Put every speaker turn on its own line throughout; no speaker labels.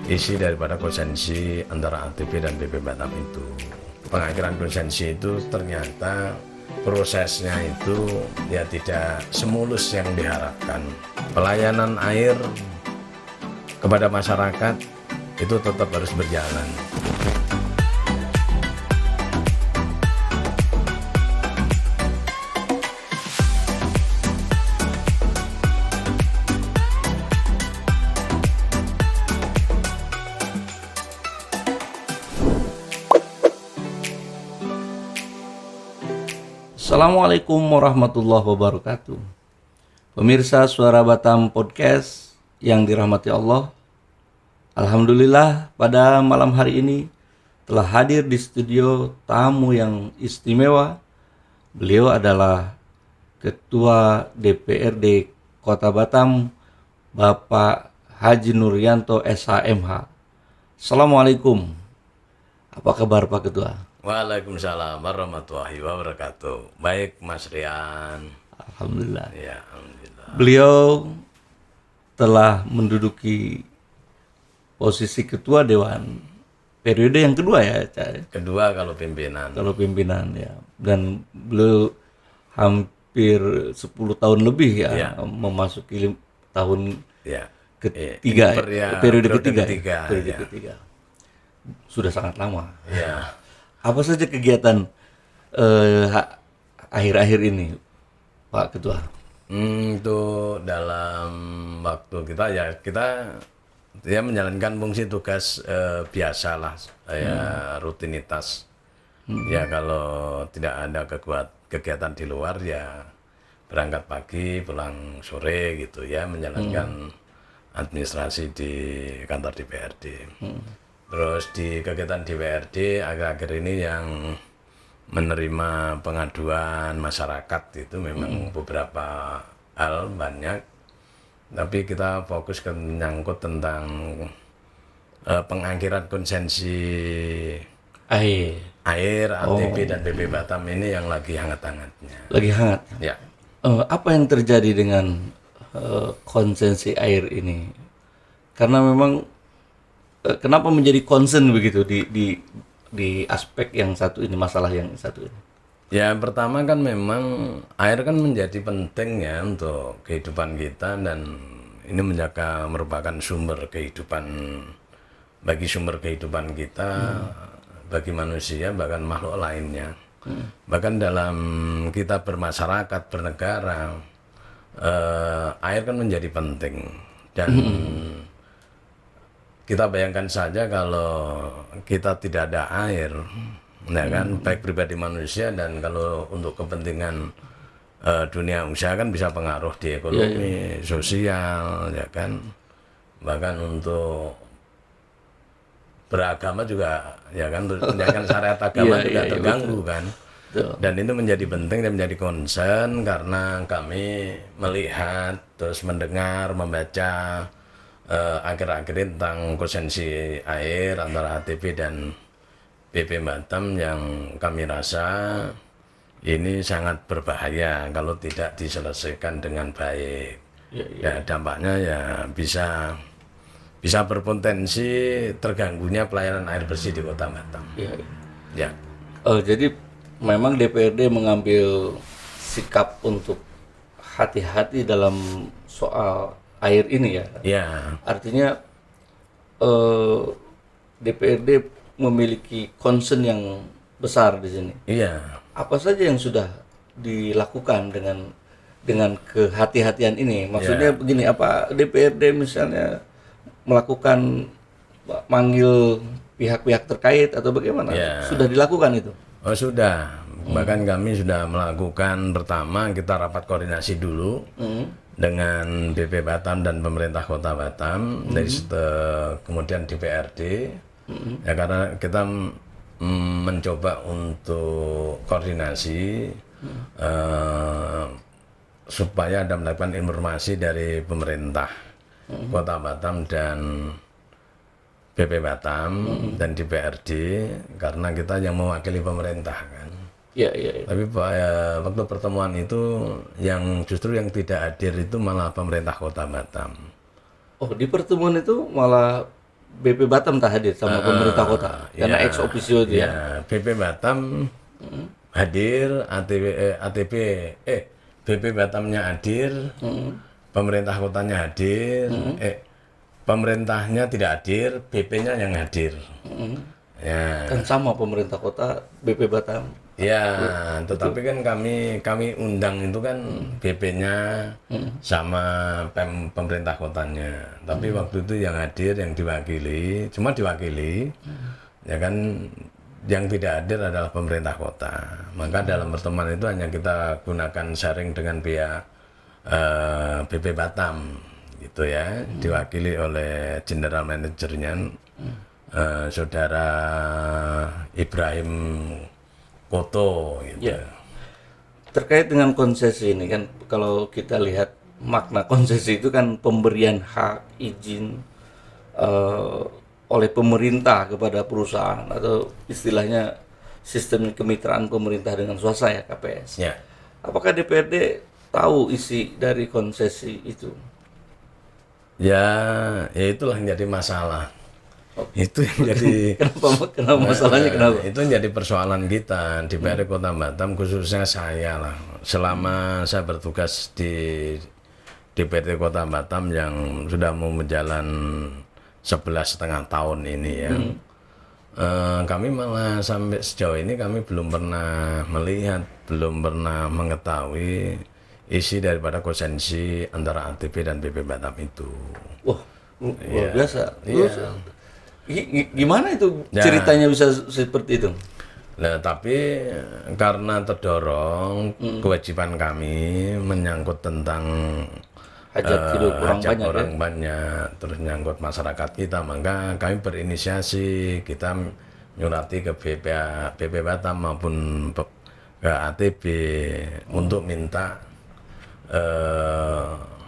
isi daripada konsensi antara ATP dan BP Batam itu. Pengakhiran konsensi itu ternyata prosesnya itu ya tidak semulus yang diharapkan. Pelayanan air kepada masyarakat itu tetap harus berjalan.
Assalamualaikum warahmatullahi wabarakatuh. Pemirsa Suara Batam Podcast yang dirahmati Allah, alhamdulillah pada malam hari ini telah hadir di studio tamu yang istimewa. Beliau adalah Ketua DPRD Kota Batam, Bapak Haji Nuryanto SHMH. Assalamualaikum. Apa kabar Pak Ketua?
Waalaikumsalam warahmatullahi wabarakatuh. Baik Mas Rian.
Alhamdulillah.
Ya, alhamdulillah.
Beliau telah menduduki posisi ketua dewan periode yang kedua ya, Cak.
Kedua kalau pimpinan.
Kalau pimpinan ya. Dan beliau hampir 10 tahun lebih ya,
Ya.
memasuki tahun
Ya.
ketiga, periode ketiga. Periode
ya.
ketiga. Sudah sangat lama.
Ya.
Apa saja kegiatan akhir-akhir ini, Pak Ketua?
Itu dalam waktu kita menjalankan fungsi tugas biasalah, rutinitas. Ya kalau tidak ada kegiatan di luar ya berangkat pagi pulang sore gitu ya, menjalankan administrasi di kantor DPRD. Terus di kegiatan DPRD akhir-akhir ini yang menerima pengaduan masyarakat itu memang beberapa hal banyak, tapi kita fokus ke menyangkut tentang pengakhiran konsensi air ATP dan BP Batam ini yang lagi hangat-hangatnya.
Lagi hangat.
Ya.
Apa yang terjadi dengan konsensi air ini? Karena memang kenapa menjadi concern begitu di aspek yang satu ini, masalah yang satu ini?
Ya pertama kan memang air kan menjadi penting ya untuk kehidupan kita, dan ini merupakan sumber kehidupan kita, bagi manusia bahkan makhluk lainnya. Bahkan dalam kita bermasyarakat, bernegara, air kan menjadi penting. Dan kita bayangkan saja kalau kita tidak ada air, ya kan, baik pribadi manusia dan kalau untuk kepentingan dunia usaha kan bisa pengaruh di ekonomi, sosial, ya kan, bahkan untuk beragama juga, ya kan, untuk menjalankan syariat agama juga terganggu kan. Dan itu menjadi penting dan menjadi concern karena kami melihat, terus mendengar, membaca akhir-akhir ini tentang konsensi air antara ATP dan BP Batam yang kami rasa ini sangat berbahaya kalau tidak diselesaikan dengan baik. Ya, dampaknya ya bisa berpotensi terganggunya pelayanan air bersih di Kota Batam. Ya.
Jadi memang DPRD mengambil sikap untuk hati-hati dalam soal air ini ya.
Ya.
Artinya DPRD memiliki concern yang besar di sini.
Iya.
Apa saja yang sudah dilakukan dengan kehati-hatian ini? Maksudnya begini, apa DPRD misalnya melakukan manggil pihak-pihak terkait atau bagaimana? Sudah dilakukan itu?
Oh sudah. Bahkan kami sudah melakukan, pertama kita rapat koordinasi dulu dengan BP Batam dan pemerintah Kota Batam, dari kemudian DPRD, ya karena kita mencoba untuk koordinasi supaya ada mendapatkan informasi dari pemerintah Kota Batam dan BP Batam dan DPRD, karena kita yang mewakili pemerintah kan.
Iya.
Tapi waktu pertemuan itu yang justru yang tidak hadir itu malah pemerintah Kota Batam.
Oh, di pertemuan itu malah BP Batam tak hadir sama pemerintah kota karena ex officio itu ya.
Ya, BP Batam hadir, BP Batamnya hadir, pemerintah kotanya hadir, pemerintahnya tidak hadir, BP-nya yang hadir. Ya.
Kan sama pemerintah kota, BP Batam.
Ya, tetapi kan kami undang itu kan BP-nya sama pemerintah kotanya. Tapi waktu itu yang hadir, yang diwakili, cuma diwakili, ya kan yang tidak hadir adalah pemerintah kota. Maka dalam pertemuan itu hanya kita gunakan sharing dengan pihak BP Batam, gitu ya, diwakili oleh General Managernya Saudara Ibrahim Koto gitu.
Ya. Terkait dengan konsesi ini kan, kalau kita lihat makna konsesi itu kan pemberian hak izin oleh pemerintah kepada perusahaan, atau istilahnya sistem kemitraan pemerintah dengan swasta ya, KPS.
Ya.
Apakah DPRD tahu isi dari konsesi itu?
Ya itulah yang jadi masalah. Itu yang jadi
kenapa masalahnya kenapa?
Itu yang jadi persoalan kita di DPRD Kota Batam, khususnya saya lah. Selama saya bertugas di DPRD Kota Batam yang sudah mau berjalan 11,5 tahun ini ya. Kami malah sampai sejauh ini kami belum pernah melihat, belum pernah mengetahui isi daripada konsensi antara ATB dan BP Batam itu.
Wah, luar biasa. Iya. Gimana itu ceritanya bisa seperti itu?
Nah, tapi karena terdorong kewajiban kami menyangkut tentang
hajat hidup
orang banyak, terus menyangkut masyarakat kita, maka kami berinisiasi, kita menyurati ke BP Batam maupun ke ATB untuk minta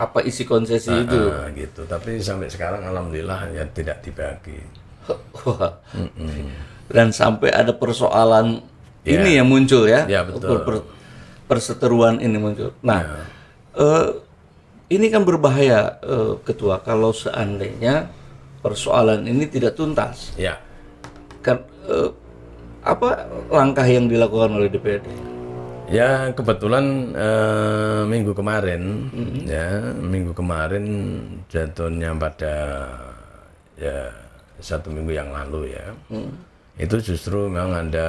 apa isi konsesi itu?
Gitu. Tapi sampai sekarang alhamdulillah ya tidak dibagi.
Wah. Dan sampai ada persoalan ini yang muncul ya,
betul.
Perseteruan ini muncul. Nah, ini kan berbahaya, Ketua, kalau seandainya persoalan ini tidak tuntas.
Ya.
Kan, apa langkah yang dilakukan oleh DPRD?
Ya kebetulan minggu kemarin jatuhnya pada ya 1 minggu yang lalu ya, itu justru memang ada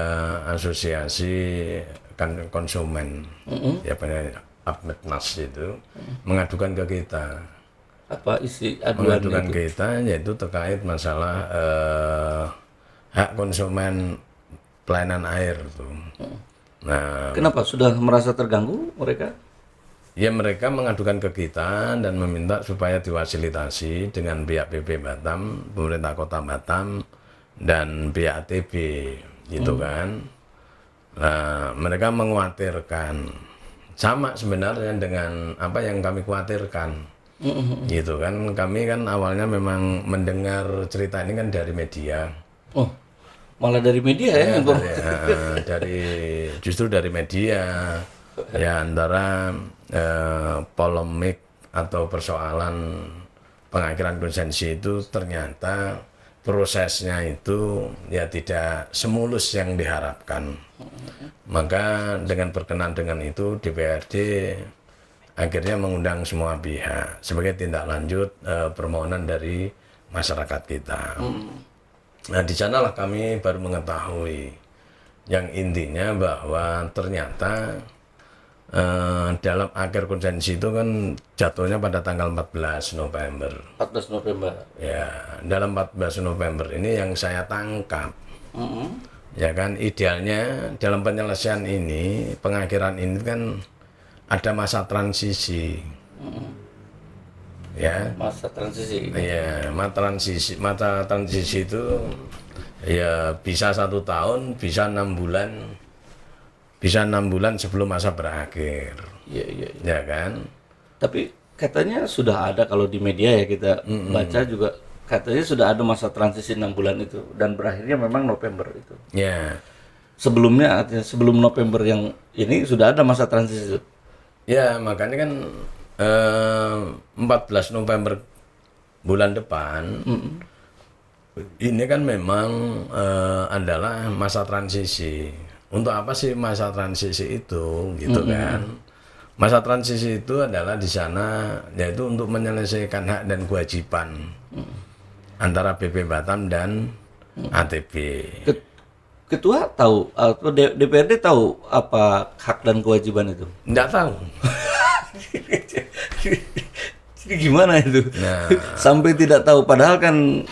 asosiasi konsumen ya, Apmetnas itu mengadukan ke kita.
Apa isi aduan
mengadukan
itu?
Ke kita, yaitu terkait masalah hak konsumen pelayanan air tuh. Nah,
kenapa sudah merasa terganggu mereka?
Ya mereka mengadukan ke kita dan meminta supaya difasilitasi dengan pihak BP Batam, pemerintah Kota Batam, dan pihak ATB, gitu kan. Nah, mereka mengkhawatirkan sama sebenarnya dengan apa yang kami khawatirkan, gitu kan. Kami kan awalnya memang mendengar cerita ini kan dari media.
Oh, malah dari media ya?
Justru dari media. Ya antara polemik atau persoalan pengakhiran konsensi itu ternyata prosesnya itu ya tidak semulus yang diharapkan. Maka dengan berkenan dengan itu DPRD akhirnya mengundang semua pihak sebagai tindak lanjut permohonan dari masyarakat kita. Nah di sanalah kami baru mengetahui yang intinya bahwa ternyata dalam akhir konsensi itu kan jatuhnya pada tanggal 14 November.
14 November.
Ya, dalam 14 November ini yang saya tangkap, ya kan idealnya dalam penyelesaian ini, pengakhiran ini kan ada masa transisi. Ya.
Masa transisi.
Iya, masa transisi itu ya bisa 1 tahun, bisa 6 bulan. Bisa 6 bulan sebelum masa berakhir.
Iya.
Ya kan?
Tapi katanya sudah ada, kalau di media ya kita baca juga, katanya sudah ada masa transisi 6 bulan itu dan berakhirnya memang November itu.
Ya.
Sebelumnya, artinya sebelum November yang ini sudah ada masa transisi itu.
Ya, makanya kan 14 November bulan depan ini kan memang adalah masa transisi. Untuk apa sih masa transisi itu, gitu kan? Masa transisi itu adalah di sana yaitu untuk menyelesaikan hak dan kewajiban antara BP Batam dan ATB.
Ketua tahu atau DPRD tahu apa hak dan kewajiban itu?
Nggak tahu.
Jadi gimana itu?
Nah,
Sampai tidak tahu, padahal kan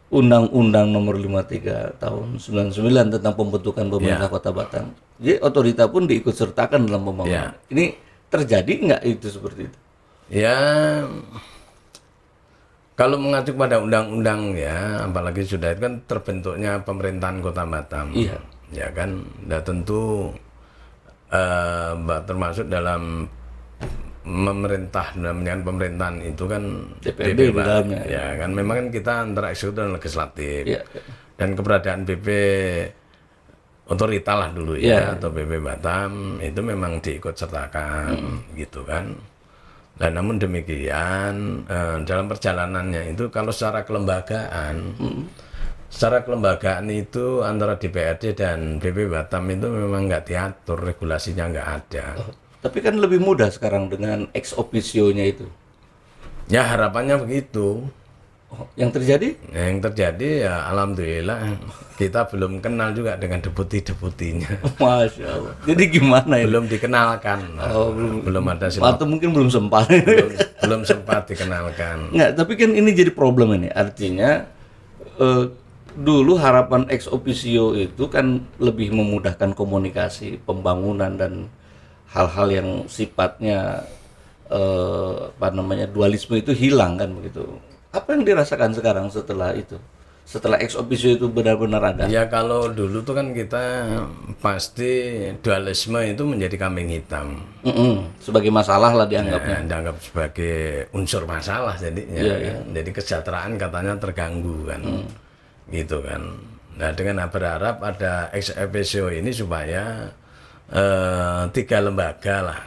Undang-Undang Nomor 53 Tahun 99 tentang pembentukan pemerintah Kota Batam. Jadi otorita pun diikut sertakan dalam pembangunan. Ini terjadi nggak itu seperti itu?
ya kalau mengacu pada undang-undang ya, apalagi sudah itu kan terbentuknya pemerintahan Kota Batam.
Iya.
Ya kan, dan tentu termasuk dalam memerintah dalam pemerintahan itu kan
DPRD di dalamnya.
Ya kan, memang kan kita antara eksekutif dan legislatif.
Iya.
Dan keberadaan BP otorita lah dulu ya, atau BP Batam itu memang diikut sertakan gitu kan. Dan namun demikian dalam perjalanannya itu kalau secara kelembagaan itu antara DPRD dan BP Batam itu memang nggak diatur, regulasinya nggak ada.
Tapi kan lebih mudah sekarang dengan ex officio-nya itu.
Ya harapannya begitu.
Yang terjadi?
Yang terjadi ya alhamdulillah kita belum kenal juga dengan deputi-deputinya.
Masya Allah. Jadi gimana ini?
Belum dikenalkan. Belum ada
Atau mungkin belum sempat.
belum sempat dikenalkan.
Nggak, tapi kan ini jadi problem ini. Artinya dulu harapan ex officio itu kan lebih memudahkan komunikasi, pembangunan dan hal-hal yang sifatnya dualisme itu hilang kan begitu. Apa yang dirasakan sekarang setelah itu? Setelah ex officio itu benar-benar ada?
Ya kalau dulu tuh kan kita pasti dualisme itu menjadi kambing hitam.
Sebagai masalah lah dianggapnya.
Dianggap sebagai unsur masalah jadinya. Jadi kesejahteraan katanya terganggu kan. Gitu kan. Nah dengan berharap ada ex officio ini supaya 3 lembaga lah.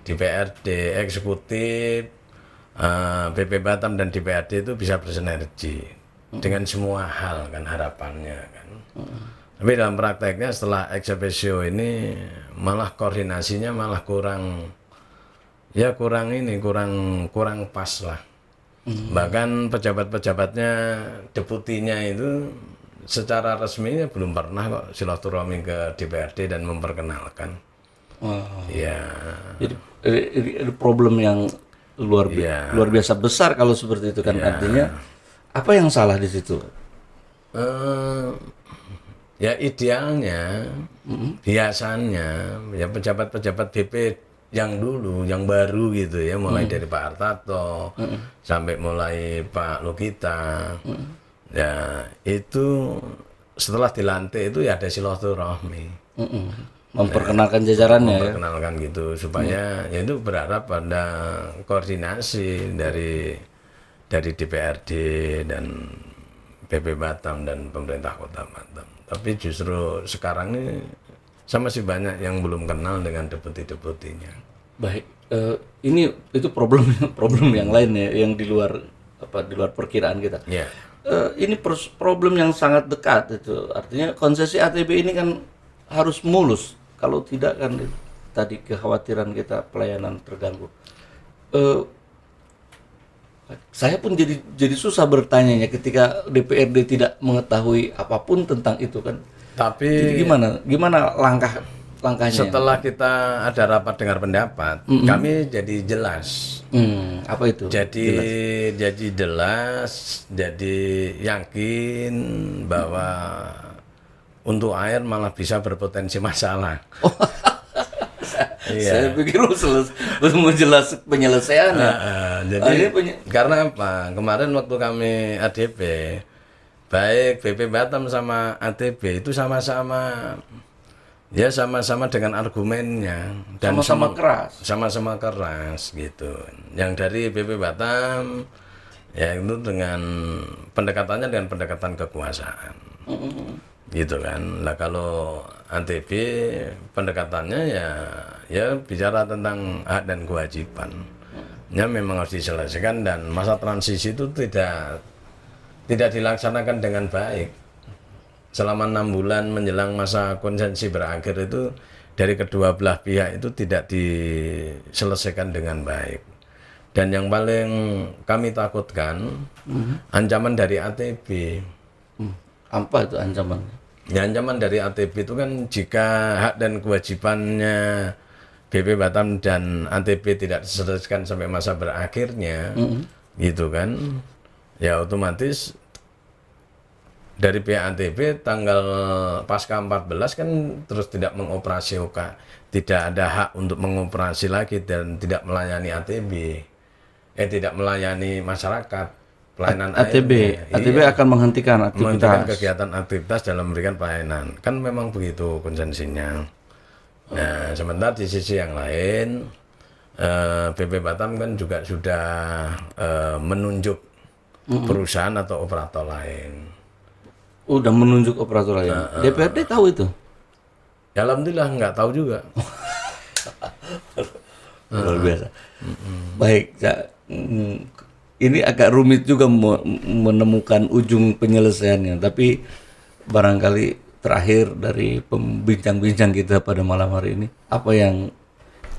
DPRD, eksekutif, BP Batam dan DPRD itu bisa bersinergi dengan semua hal kan harapannya kan. Tapi dalam prakteknya setelah ex officio ini malah koordinasinya malah kurang pas lah. Bahkan pejabat-pejabatnya, deputinya itu secara resminya belum pernah kok silaturahmi ke DPRD dan memperkenalkan. Ya.
Jadi problem yang luar biasa besar kalau seperti itu kan. Artinya apa yang salah di situ?
Ya idealnya biasanya ya pejabat-pejabat BP yang dulu yang baru gitu ya, mulai dari Pak Hartarto sampai mulai Pak Lukita ya itu setelah dilantik itu ya ada silaturahmi.
Memperkenalkan jajarannya
memperkenalkan gitu supaya ya itu berharap pada koordinasi dari DPRD dan BP Batam dan pemerintah Kota Batam. Tapi justru sekarang ini sama masih banyak yang belum kenal dengan deputi-deputinya.
Baik, itu problem yang lain ya, yang di luar perkiraan kita.
Yeah.
Ini problem yang sangat dekat itu. Artinya konsesi ATB ini kan harus mulus. Kalau tidak kan tadi kekhawatiran kita pelayanan terganggu. Saya pun jadi susah bertanya ketika DPRD tidak mengetahui apapun tentang itu kan.
Tapi
jadi gimana langkahnya?
Setelah kita ada rapat dengar pendapat, kami jadi jelas.
Apa itu?
Jadi jelas, jadi yakin bahwa untuk air malah bisa berpotensi masalah.
Saya pikir belum jelas penyelesaiannya.
Karena apa? Kemarin waktu kami ADP, baik BP Batam sama ATB itu sama-sama dengan argumennya dan sama-sama keras gitu. Yang dari BP Batam ya itu dengan pendekatannya dengan pendekatan kekuasaan. Gitu kan. Nah kalau ATB pendekatannya ya bicara tentang hak dan kewajiban. Ya memang harus diselesaikan dan masa transisi itu tidak tidak dilaksanakan dengan baik. Selama 6 bulan menjelang masa konsensi berakhir itu dari kedua belah pihak itu tidak diselesaikan dengan baik. Dan yang paling kami takutkan ancaman dari ATB.
Apa itu ancamannya?
Ya, ancaman dari ATB itu kan jika hak dan kewajibannya BP Batam dan ATB tidak diselesaikan sampai masa berakhirnya, gitu kan, ya otomatis dari pihak ATB tanggal pasca 14 kan terus tidak mengoperasi OK, tidak ada hak untuk mengoperasi lagi dan tidak melayani ATB, tidak melayani masyarakat, pelayanan
ATB, ATB
iya,
akan menghentikan aktivitas.
kegiatan aktivitas dalam memberikan pelayanan, kan memang begitu konsensinya. Nah, sementara di sisi yang lain, BP Batam kan juga sudah menunjuk perusahaan atau operator lain.
Udah menunjuk operator lain. DPRD tahu itu?
Ya, alhamdulillah nggak tahu juga.
Luar biasa. Baik, ini agak rumit juga menemukan ujung penyelesaiannya. Tapi barangkali terakhir dari pembincang-bincang kita pada malam hari ini, apa yang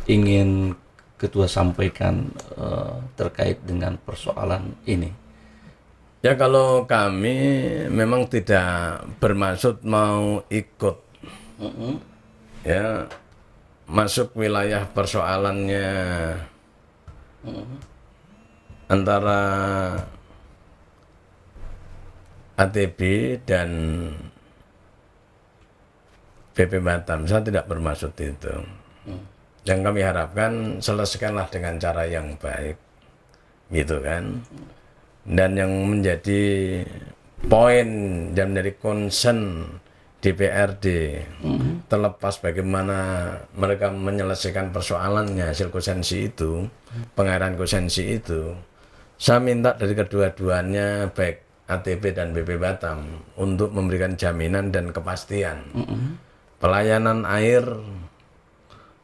ingin Ketua sampaikan terkait dengan persoalan ini?
Ya, kalau kami memang tidak bermaksud mau ikut ya masuk wilayah persoalannya antara ATB dan BP Batam. Saya tidak bermaksud itu. Yang kami harapkan selesaikanlah dengan cara yang baik, gitu kan. Dan yang menjadi poin dan menjadi concern DPRD, terlepas bagaimana mereka menyelesaikan persoalannya hasil konsensi itu, pengairan konsensi itu, saya minta dari kedua-duanya baik ATB dan BP Batam untuk memberikan jaminan dan kepastian pelayanan air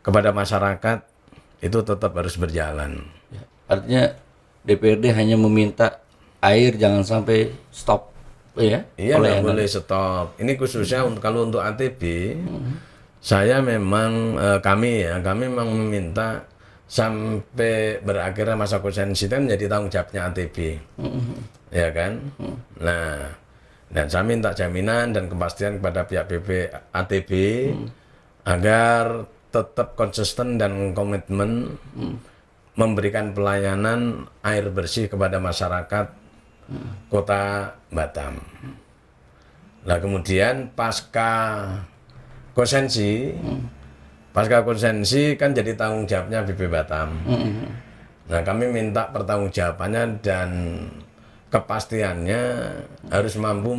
kepada masyarakat itu tetap harus berjalan.
Ya, artinya DPRD hanya meminta air jangan sampai stop, ya?
Iya, nggak boleh stop. Ini khususnya kalau untuk ATB, saya memang kami memang meminta sampai berakhirnya masa konsensi itu menjadi tanggung jawabnya ATB, ya kan? Nah, dan saya minta jaminan dan kepastian kepada pihak ATB agar tetap konsisten dan komitmen memberikan pelayanan air bersih kepada masyarakat Kota Batam. Nah, kemudian pasca konsensi kan jadi tanggung jawabnya BP Batam. Nah, kami minta pertanggungjawabannya dan kepastiannya harus mampu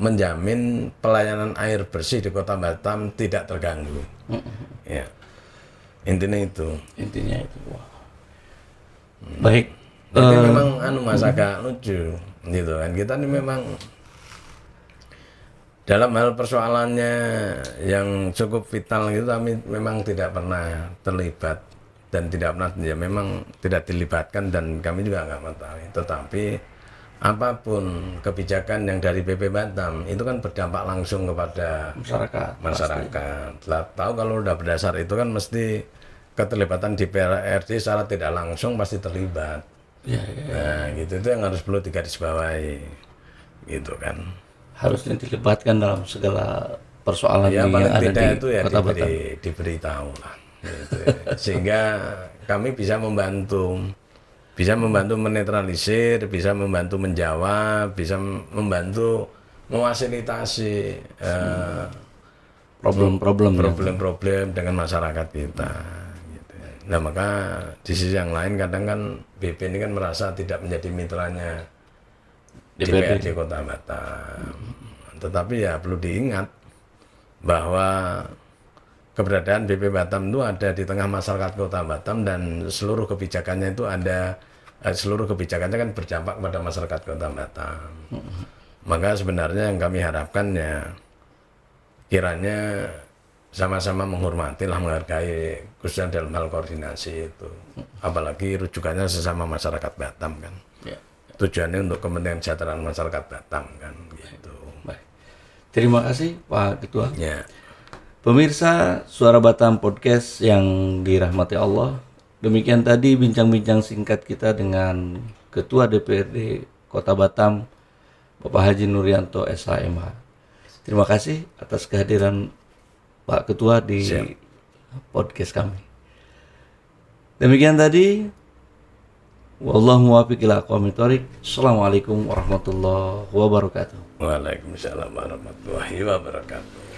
menjamin pelayanan air bersih di Kota Batam tidak terganggu. Ya, intinya itu.
Wah. Baik.
Jadi memang Mas agak lucu gitu kan. Kita ini memang dalam hal persoalannya yang cukup vital gitu kami memang tidak pernah terlibat dan tidak pernah, ya memang tidak dilibatkan dan kami juga nggak mengetahui. Tetapi apapun kebijakan yang dari BP Batam itu kan berdampak langsung kepada masyarakat. Tahu kalau udah berdasar itu kan mesti keterlibatan DPRD secara tidak langsung pasti terlibat.
Ya.
Nah, gitu itu yang harus perlu digarisbawahi, gitu kan.
Harusnya dilibatkan dalam segala persoalan
ya,
yang ada di
itu ya
Kota Batam.
Diberitahu lah, gitu ya. Sehingga kami bisa membantu menetralisir, bisa membantu menjawab, bisa membantu memfasilitasi problem-problem dengan masyarakat kita. Nah, maka di sisi yang lain kadang kan BP ini kan merasa tidak menjadi mitranya DPRD Kota Batam. Tetapi ya perlu diingat bahwa keberadaan BP Batam itu ada di tengah masyarakat Kota Batam dan seluruh kebijakannya itu kan berdampak pada masyarakat Kota Batam. Maka sebenarnya yang kami harapkan ya kiranya sama-sama menghormati lah, menghargai khususnya dalam hal koordinasi itu, apalagi rujukannya sesama masyarakat Batam kan. tujuannya untuk kepentingan kesejahteraan masyarakat Batam kan gitu.
Baik. Terima kasih Pak Ketua.
Ya.
Pemirsa Suara Batam Podcast yang dirahmati Allah. Demikian tadi bincang-bincang singkat kita dengan Ketua DPRD Kota Batam, Bapak Haji Nuryanto SHMH. Terima kasih atas kehadiran Pak Ketua di podcast kami. Demikian tadi. Wallahu muwaffiq ila aqwamit thoriq. Assalamualaikum warahmatullahi wabarakatuh.
Waalaikumsalam warahmatullahi wabarakatuh.